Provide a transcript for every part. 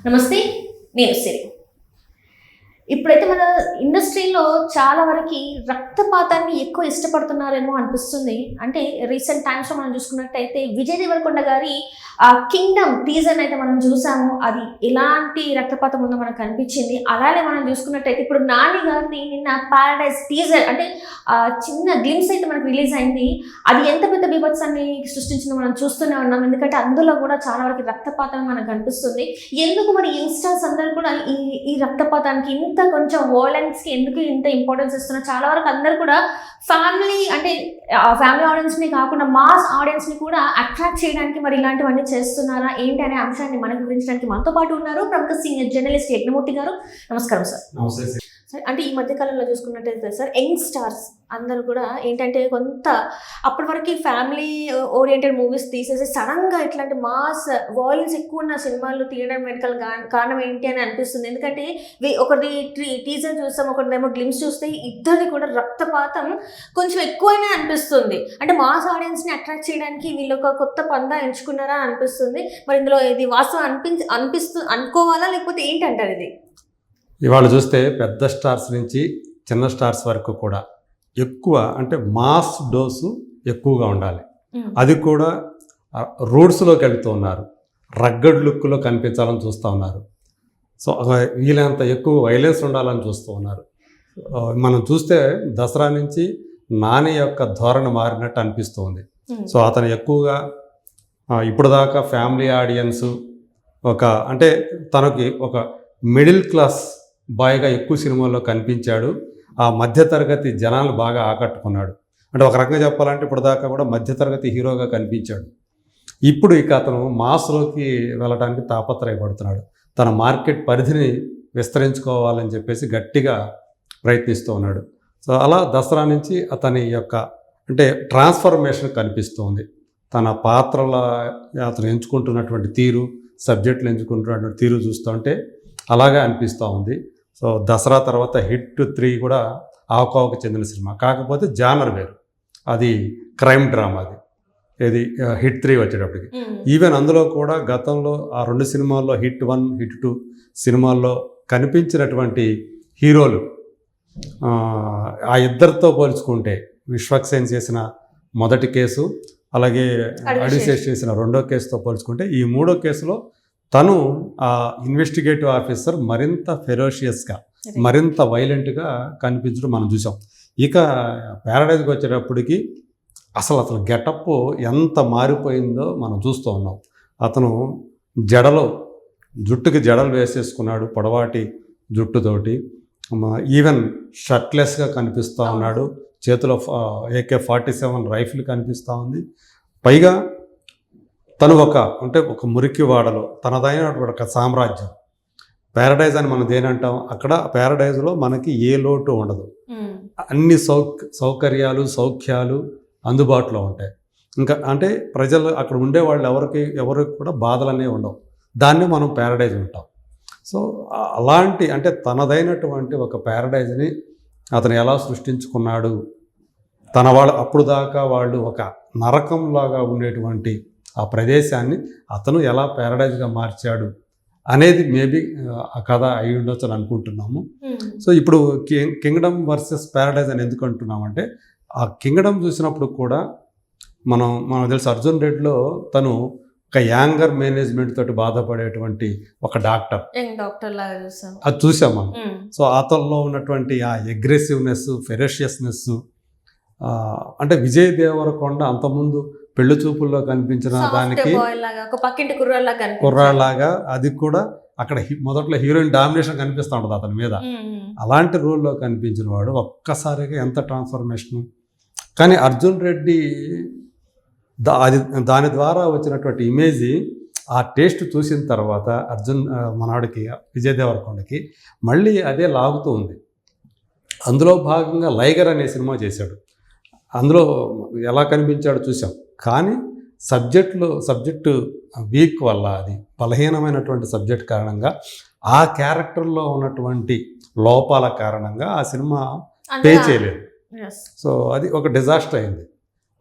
నమస్తే, నేను సిరి. ఇప్పుడైతే మన ఇండస్ట్రీలో చాలా వరకు రక్తపాతాన్ని ఎక్కువ ఇష్టపడుతున్నారేమో అనిపిస్తుంది. అంటే రీసెంట్ టైమ్స్లో మనం చూసుకున్నట్టయితే విజయ్ దేవరకొండ గారి కింగ్డమ్ టీజర్ అయితే మనం చూసాము. అది ఎలాంటి రక్తపాతం ఉందో మనకు కనిపించింది. అలానే మనం చూసుకున్నట్టయితే ఇప్పుడు నాని గారిది నిన్న పారడైజ్ టీజర్ అంటే చిన్న గ్లిమ్స్ అయితే మనకు రిలీజ్ అయింది. అది ఎంత పెద్ద బీభత్సాన్ని సృష్టించిందో మనం చూస్తూనే ఉన్నాం. ఎందుకంటే అందులో కూడా చాలా వరకు రక్తపాతం మనకు కనిపిస్తుంది. ఎందుకు మరి యంగ్స్టర్స్ అందరూ కూడా ఈ రక్తపాతానికి ఇంత కొంచెం వోలెన్స్కి ఎందుకు ఇంత ఇంపార్టెన్స్ ఇస్తున్నారు? చాలా వరకు అందరూ కూడా ఫ్యామిలీ ఆడియన్స్ని కాకుండా మాస్ ఆడియన్స్ని కూడా అట్రాక్ట్ చేయడానికి మరి ఇలాంటివన్నీ చేస్తున్నారా ఏంటి అనే అంశాన్ని మనకు గురించడానికి మనతో పాటు ఉన్నారు ప్రముఖ సీనియర్ జర్నలిస్ట్ యజ్ఞమూర్తి గారు. నమస్కారం సార్. నమస్తే సార్. అంటే ఈ మధ్యకాలంలో చూసుకున్నట్టయితే సార్ యంగ్ స్టార్స్ అందరూ కూడా ఏంటంటే కొంత అప్పటి వరకు ఫ్యామిలీ ఓరియంటెడ్ మూవీస్ తీసేసి సడన్గా ఇట్లాంటి మాస్ వాయిలెన్స్ ఎక్కువ ఉన్న సినిమాలు తీయడం వెనకాల కారణం ఏంటి అని అనిపిస్తుంది. ఎందుకంటే ఒకటి టీజర్ చూస్తాం, ఒకటిదేమో గ్లిమ్స్ చూస్తే ఇద్దరిది కూడా రక్తపాతం కొంచెం ఎక్కువనే అనిపిస్తుంది. అంటే మాస్ ఆడియన్స్ని అట్రాక్ట్ చేయడానికి వీళ్ళు ఒక కొత్త పందా ఎంచుకున్నారా అని అనిపిస్తుంది. మరి ఇందులో ఇది వాస్తవం అనుకోవాలా లేకపోతే ఏంటంటారు ఇది? ఇవాళ చూస్తే పెద్ద స్టార్స్ నుంచి చిన్న స్టార్స్ వరకు కూడా ఎక్కువ అంటే మాస్ డోసు ఎక్కువగా ఉండాలి. అది కూడా రోడ్స్లోకి వెళ్తూ ఉన్నారు, రగ్గడ్ లుక్లో కనిపించాలని చూస్తూ ఉన్నారు. సో వీళ్ళంత ఎక్కువ వైలెన్స్ ఉండాలని చూస్తూ ఉన్నారు. మనం చూస్తే దసరా నుంచి నాని యొక్క ధోరణి మారినట్టు అనిపిస్తుంది. సో అతను ఎక్కువగా ఇప్పుడు దాకా ఫ్యామిలీ ఆడియన్స్ అంటే తనకి ఒక మిడిల్ క్లాస్ బాయ్గా ఎక్కువ సినిమాల్లో కనిపించాడు. ఆ మధ్యతరగతి జనాలు బాగా ఆకట్టుకున్నాడు. అంటే ఒక రకంగా చెప్పాలంటే ఇప్పుడు దాకా కూడా మధ్యతరగతి హీరోగా కనిపించాడు. ఇప్పుడు ఇక అతను మాస్లోకి వెళ్ళడానికి తాపత్రయపడుతున్నాడు. తన మార్కెట్ పరిధిని విస్తరించుకోవాలని చెప్పేసి గట్టిగా ప్రయత్నిస్తూ ఉన్నాడు. సో అలా దసరా నుంచి అతని యొక్క అంటే ట్రాన్స్ఫర్మేషన్ కనిపిస్తుంది. తన పాత్రల అతను ఎంచుకుంటున్నటువంటి తీరు, సబ్జెక్టులు ఎంచుకుంటున్నటువంటి తీరు చూస్తుంటే అలాగే అనిపిస్తూ ఉంది. సో దసరా తర్వాత హిట్ 3 కూడా ఆవకావకు చెందిన సినిమా, కాకపోతే జానర్ వేరు. అది క్రైమ్ డ్రామా. అది ఇది హిట్ 3 వచ్చేటప్పటికి ఈవెన్ అందులో కూడా గతంలో ఆ 2 సినిమాల్లో హిట్ 1 హిట్ 2 సినిమాల్లో కనిపించినటువంటి హీరోలు ఆ ఇద్దరితో పోల్చుకుంటే విశ్వక్సేన్ చేసిన మొదటి కేసు, అలాగే అడిశేష్ చేసిన రెండో కేసుతో పోల్చుకుంటే ఈ మూడో కేసులో తను ఆ ఇన్వెస్టిగేటివ్ ఆఫీసర్ మరింత ఫెరోషియస్గా, మరింత వైలెంట్గా కనిపించడం మనం చూసాం. ఇక ప్యారడైజ్కి వచ్చేటప్పటికి అసలు గెటప్ ఎంత మారిపోయిందో మనం చూస్తూ ఉన్నాం. అతను జుట్టుకి జడలు వేసేసుకున్నాడు, పొడవాటి జుట్టుతోటి. ఈవెన్ షర్ట్లెస్గా కనిపిస్తూ ఉన్నాడు. చేతిలో AK-47 రైఫిల్ కనిపిస్తూ ఉంది. పైగా తను ఒక మురికి వాడలో తనదైనటువంటి ఒక సామ్రాజ్యం. ప్యారడైజ్ అని మనం దేనంటాం, అక్కడ ప్యారడైజ్లో మనకి ఏ లోటు ఉండదు. అన్ని సౌకర్యాలు సౌఖ్యాలు అందుబాటులో ఉంటాయి. ఇంకా అంటే ప్రజలు అక్కడ ఉండేవాళ్ళు ఎవరికి కూడా బాధలు అనేవి ఉండవు. దాన్ని మనం ప్యారడైజ్ ఉంటాం. సో అలాంటి అంటే తనదైనటువంటి ఒక ప్యారడైజ్ని అతను ఎలా సృష్టించుకున్నాడు. అప్పుడు దాకా వాళ్ళు ఒక నరకంలాగా ఉండేటువంటి ఆ ప్రదేశాన్ని అతను ఎలా ప్యారడైజ్గా మార్చాడు అనేది మేబీ ఆ కథ అయి ఉండొచ్చు అని అనుకుంటున్నాము. సో ఇప్పుడు కింగ్డమ్ వర్సెస్ ప్యారడైజ్ అని ఎందుకు అంటున్నామంటే ఆ కింగ్డమ్ చూసినప్పుడు కూడా మనం తెలుసు అర్జున్ రెడ్డిలో తను ఒక యాంగర్ మేనేజ్మెంట్ తోటి బాధపడేటువంటి ఒక డాక్టర్ లాగా చూసాం, అది చూసాం మనం. సో అతనిలో ఉన్నటువంటి ఆ అగ్రెసివ్నెస్, ఫెరోషియస్నెస్ అంటే విజయ్ దేవరకొండ అంతకుముందు పెళ్లి చూపుల్లో కనిపించిన దానికి కుర్రాళ్ళలాగా అది కూడా అక్కడ మొదట్లో హీరోయిన్ డామినేషన్ కనిపిస్తూ ఉంటుంది అతని మీద. అలాంటి రోల్లో కనిపించిన వాడు ఒక్కసారిగా ఎంత ట్రాన్స్ఫర్మేషను. కానీ అర్జున్ రెడ్డి దాని ద్వారా వచ్చినటువంటి ఇమేజ్, ఆ టేస్ట్ చూసిన తర్వాత మనవాడికి విజయ్ దేవరకొండకి మళ్ళీ అదే లాగుతూ ఉంది. అందులో భాగంగా లైగర్ అనే సినిమా చేశాడు. అందులో ఎలా కనిపించాడో చూసాం. కానీ సబ్జెక్టు వీక్ వల్ల, అది బలహీనమైనటువంటి సబ్జెక్ట్ కారణంగా, ఆ క్యారెక్టర్లో ఉన్నటువంటి లోపాల కారణంగా ఆ సినిమా పే చేయలేదు. సో అది ఒక డిజాస్టర్ అయింది.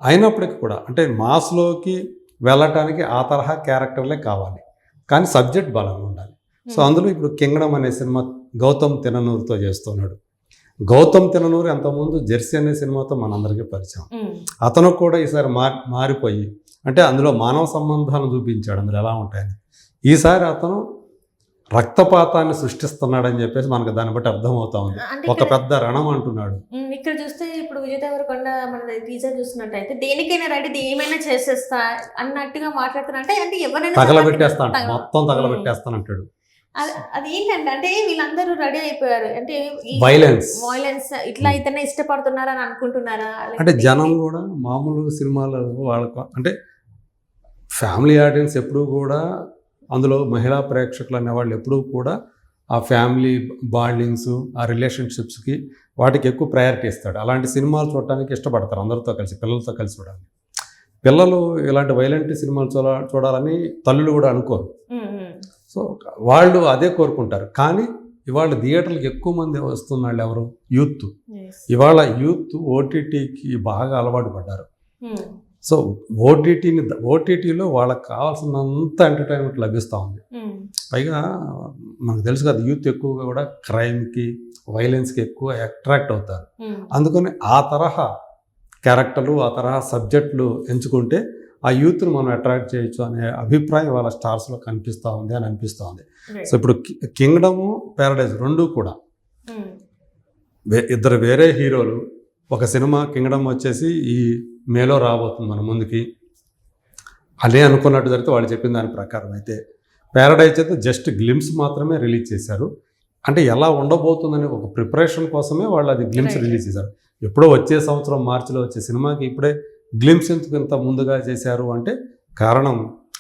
అయినప్పటికీ కూడా అంటే మాస్లోకి వెళ్ళటానికి ఆ తరహా క్యారెక్టర్లే కావాలి, కానీ సబ్జెక్ట్ బలంగా ఉండాలి. సో అందులో ఇప్పుడు కింగ్డమ్ అనే సినిమా గౌతమ్ తిననూరుతో చేస్తున్నాడు. గౌతమ్ తిననూరు అంతకుముందు జెర్సీ అనే సినిమాతో మనందరికీ పరిచయం. అతను కూడా ఈసారి మారిపోయి అంటే అందులో మానవ సంబంధాలను చూపించాడు, అందులో ఎలా ఉంటాయని. ఈసారి అతను రక్తపాతాన్ని సృష్టిస్తున్నాడని చెప్పేసి మనకు దాన్ని బట్టి అర్థమవుతా ఉంది. ఒక పెద్ద రణం అంటున్నాడు. ఇక్కడ చూస్తే ఇప్పుడు విజయ్ దేవరకొండ మన టీజర్ చూస్తున్నట్టయితే దేనికైనా రెడీ, ఏమైనా చేసేస్తా అన్నట్టుగా మాట్లాడుతున్నా. అంటే ఎవరైనా తగలబెట్టేస్తా అంట, మొత్తం తగలబెట్టేస్తానంటాడు. అది ఏంటంటే అంటే వీళ్ళందరూ రెడీ అయిపోయారు అంటే వైలెన్స్ ఇట్లా అయితేనే ఇష్టపడుతున్నారా అని అనుకుంటున్నారా? అంటే జనం కూడా మామూలు సినిమాలు వాళ్ళకు అంటే ఫ్యామిలీ ఆడియన్స్ ఎప్పుడూ కూడా అందులో మహిళా ప్రేక్షకులు అనేవాళ్ళు ఎప్పుడూ కూడా ఆ ఫ్యామిలీ బాండింగ్స్, ఆ రిలేషన్షిప్స్కి వాటికి ఎక్కువ ప్రయారిటీ ఇస్తాడు. అలాంటి సినిమాలు చూడటానికి ఇష్టపడతారు అందరితో కలిసి, పిల్లలతో కలిసి చూడాలి. పిల్లలు ఇలాంటి వైలెంట్ సినిమాలు చూడాలని తల్లులు కూడా అనుకోరు. సో వాళ్ళు అదే కోరుకుంటారు. కానీ ఇవాళ థియేటర్లకు ఎక్కువ మంది వస్తున్నాళ్ళు ఎవరు? యూత్. ఇవాళ యూత్ ఓటీటీకి బాగా అలవాటు పడ్డారు. సో ఓటీటీలో వాళ్ళకి కావాల్సినంత ఎంటర్టైన్మెంట్ లభిస్తూ ఉంది. పైగా మనకు తెలుసు కదా, యూత్ ఎక్కువగా కూడా క్రైమ్కి, వైలెన్స్కి ఎక్కువ అట్రాక్ట్ అవుతారు. అందుకని ఆ తరహా క్యారెక్టర్లు, ఆ తరహా సబ్జెక్టులు ఎంచుకుంటే ఆ యూత్ని మనం అట్రాక్ట్ చేయొచ్చు అనే అభిప్రాయం వాళ్ళ స్టార్స్లో కనిపిస్తూ ఉంది అని అనిపిస్తూ ఉంది. సో ఇప్పుడు కింగ్డము, ప్యారడైజ్ రెండు కూడా ఇద్దరు వేరే హీరోలు. ఒక సినిమా కింగ్డమ్ వచ్చేసి ఈ మేలో రాబోతుంది మన ముందుకి, అదే అనుకున్నట్టు జరిగితే వాళ్ళు చెప్పిన దాని ప్రకారం. అయితే ప్యారడైజ్ అయితే జస్ట్ గ్లిమ్స్ మాత్రమే రిలీజ్ చేశారు. అంటే ఎలా ఉండబోతుందని ఒక ప్రిపరేషన్ కోసమే వాళ్ళు అది గ్లిమ్స్ రిలీజ్ చేశారు. ఎప్పుడో వచ్చే సంవత్సరం మార్చిలో వచ్చే సినిమాకి ఇప్పుడే గ్లిమ్స్ ఎందుకు ఇంత ముందుగా చేశారు అంటే కారణం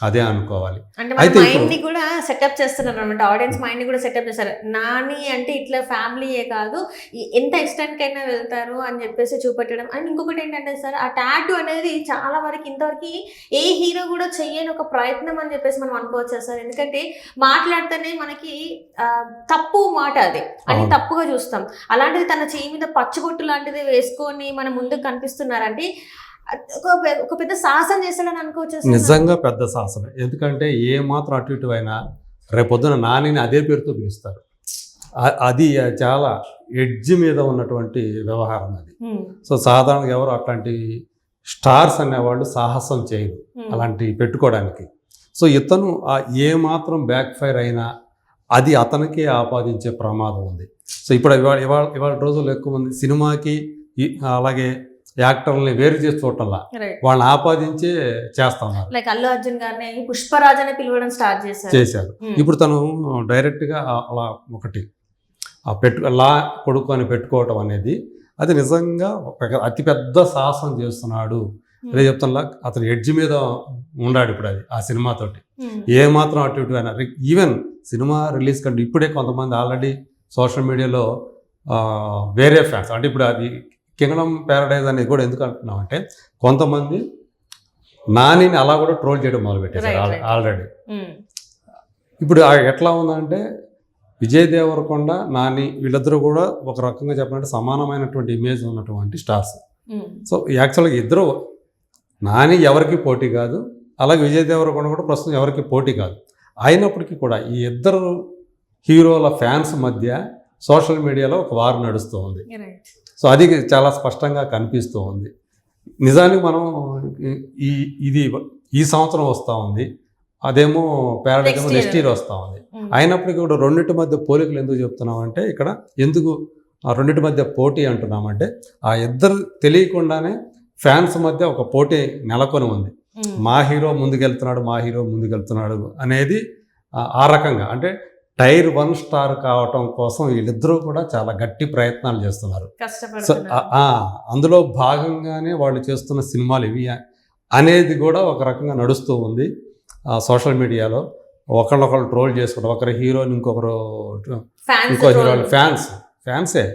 అదే అనుకోవాలి. అయితే మైండ్ ని కూడా సెటప్ చేస్తున్నారు అనమాట, ఆడియన్స్ మైండ్ ని కూడా సెటప్ చేస్తారు. నాని అంటే ఇట్లా ఫ్యామిలీయే కాదు, ఎంత ఎక్స్టెంట్ కైనా వెళ్తారు అని చెప్పేసి చూపెట్టడం. అండ్ ఇంకొకటి ఏంటంటే సార్, ఆ టాటూ అనేది చాలా వరకు ఇంతవరకు ఏ హీరో కూడా చెయ్యని ఒక ప్రయత్నం అని చెప్పేసి మనం అనుకోవచ్చు సార్. ఎందుకంటే మాట్లాడితేనే మనకి తప్పు మాట అది అని తప్పుగా చూస్తాం. అలాంటిది తన చేయి మీద పచ్చగొట్టు లాంటిది వేసుకొని మన ముందుకు కనిపిస్తున్నారంటే ఒక పెద్ద సాహసం చేస్తాడని అనుకోవచ్చు. నిజంగా పెద్ద సాహసమే. ఎందుకంటే ఏ మాత్రం అటు ఇటు అయినా రేపొద్దున నానిని అదే పేరుతో పిలుస్తారు. అది చాలా ఎడ్జ్ మీద ఉన్నటువంటి వ్యవహారం అది. సో సాధారణంగా ఎవరు అట్లాంటి స్టార్స్ అనేవాళ్ళు సాహసం చేయరు అలాంటి పెట్టుకోవడానికి. సో ఇతను ఏ మాత్రం బ్యాక్ ఫైర్ అయినా అది అతనికే ఆపాదించే ప్రమాదం ఉంది. సో ఇప్పుడు ఇవాళ రోజుల్లో ఎక్కువ మంది సినిమాకి అలాగే యాక్టర్లని వేరు చేసి చూడటంలా వాళ్ళని ఆపాదించే చేస్తా ఉన్నారు. లైక్ అల్లు అర్జున్ గారిని పుష్పరాజ్ అని పిలవడం స్టార్ట్ చేశారు. ఇప్పుడు తను డైరెక్ట్గా అలా ఒకటి లా కొడుకు అని పెట్టుకోవటం అనేది అది నిజంగా అతిపెద్ద సాహసం చేస్తున్నాడు. అదే చెప్తున్నా, అతను ఎడ్జ్ మీద ఉన్నాడు ఇప్పుడు అది ఆ సినిమాతోటి. ఏ మాత్రం అటు ఇటు అయినా ఈవెన్ సినిమా రిలీజ్ కంటే ఇప్పుడే కొంతమంది ఆల్రెడీ సోషల్ మీడియాలో వేరే ఫ్యాన్స్ అంటే ఇప్పుడు అది కింగ్డమ్ ప్యారడైజ్ అనేది కూడా ఎందుకు అంటున్నాం అంటే కొంతమంది నానిని అలా కూడా ట్రోల్ చేయడం మొదలుపెట్టారు ఆల్రెడీ. ఇప్పుడు ఎట్లా ఉందంటే విజయ్ దేవరకొండ, నాని వీళ్ళిద్దరూ కూడా ఒక రకంగా చెప్పాలంటే సమానమైనటువంటి ఇమేజ్ ఉన్నటువంటి స్టార్స్. సో యాక్చువల్గా ఇద్దరు నాని ఎవరికి పోటీ కాదు, అలాగే విజయ్ దేవరకొండ కూడా ప్రస్తుతం ఎవరికి పోటీ కాదు. అయినప్పటికీ కూడా ఈ ఇద్దరు హీరోల ఫ్యాన్స్ మధ్య సోషల్ మీడియాలో ఒక వార్ నడుస్తూ ఉంది. సో అది చాలా స్పష్టంగా కనిపిస్తూ ఉంది. నిజానికి మనం ఈ సంవత్సరం వస్తూ ఉంది, అదేమో ప్యారడైజ్ నెక్స్ట్ ఇయర్ వస్తూ ఉంది. అయినప్పటికీ కూడా రెండింటి మధ్య పోలికలు ఎందుకు చెప్తున్నామంటే ఇక్కడ ఎందుకు ఆ రెండింటి మధ్య పోటీ అంటున్నామంటే ఆ ఇద్దరు తెలియకుండానే ఫ్యాన్స్ మధ్య ఒక పోటీ నెలకొని ఉంది. మా హీరో ముందుకెళ్తున్నాడు అనేది ఆ రకంగా అంటే టైర్ 1 స్టార్ కావటం కోసం వీళ్ళిద్దరూ కూడా చాలా గట్టి ప్రయత్నాలు చేస్తున్నారు. సో అందులో భాగంగానే వాళ్ళు చేస్తున్న సినిమాలు ఇవి అనేది కూడా ఒక రకంగా నడుస్తూ ఉంది సోషల్ మీడియాలో. ఒకళ్ళొకళ్ళు ట్రోల్ చేసుకోవడం, ఒకరి హీరోని ఇంకో హీరోని ఫ్యాన్సే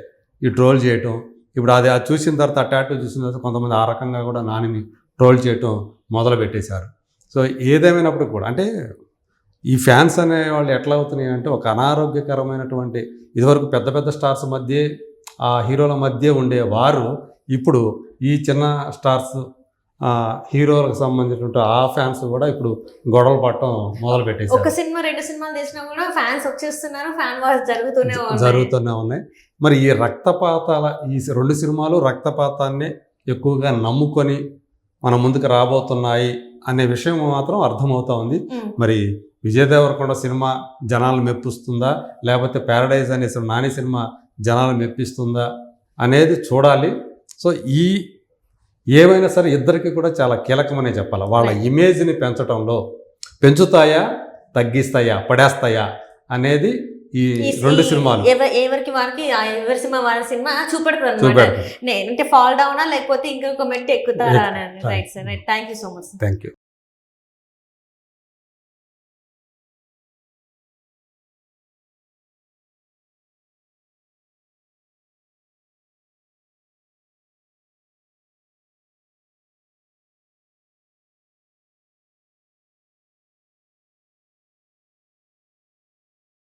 ఈ ట్రోల్ చేయటం. ఇప్పుడు అది చూసిన తర్వాత ఆ టాటూ చూసిన తర్వాత కొంతమంది ఆ రకంగా కూడా నానిని ట్రోల్ చేయటం మొదలు పెట్టేశారు. సో ఏదేమైనప్పుడు కూడా అంటే ఈ ఫ్యాన్స్ అనే వాళ్ళు ఎట్లా అవుతున్నాయి అంటే ఒక అనారోగ్యకరమైనటువంటి ఇదివరకు పెద్ద పెద్ద స్టార్స్ మధ్య ఆ హీరోల మధ్య ఉండే వారు ఇప్పుడు ఈ చిన్న స్టార్స్ హీరోలకు సంబంధించిన ఆ ఫ్యాన్స్ కూడా ఇప్పుడు గొడవలు పడటం మొదలు ఒక పెట్టేశారు, సినిమా 2 సినిమాలు తీసినా కూడా ఫ్యాన్స్ వచ్చేస్తున్నారు, ఫ్యాన్ వార్స్ జరుగుతూనే ఉన్నాయి. మరి ఈ రక్తపాతాల ఈ 2 సినిమాలు రక్తపాతాన్ని ఎక్కువగా నమ్ముకొని మన ముందుకు రాబోతున్నాయి అనే విషయం మాత్రం అర్థమవుతా ఉంది. మరి విజయ్ దేవరకొండ సినిమా జనాలను మెప్పిస్తుందా, లేకపోతే ప్యారడైజ్ అనే నాని సినిమా జనాలను మెప్పిస్తుందా అనేది చూడాలి. సో ఈ ఏమైనా సరే ఇద్దరికి కూడా చాలా కీలకమనే చెప్పాలి. వాళ్ళ ఇమేజ్ని పెంచుతాయా, తగ్గిస్తాయా, పడేస్తాయా అనేది ఈ 2 సినిమాలు ఎవరికి వారికి ఎవరి సినిమా వారి సినిమా చూపెడతారు. అంటే ఫాల్ డౌనా లేకపోతే ఇంకొక మెట్టు ఎక్కుతారా అని. Right sir, right. Thank you so much. Thank you.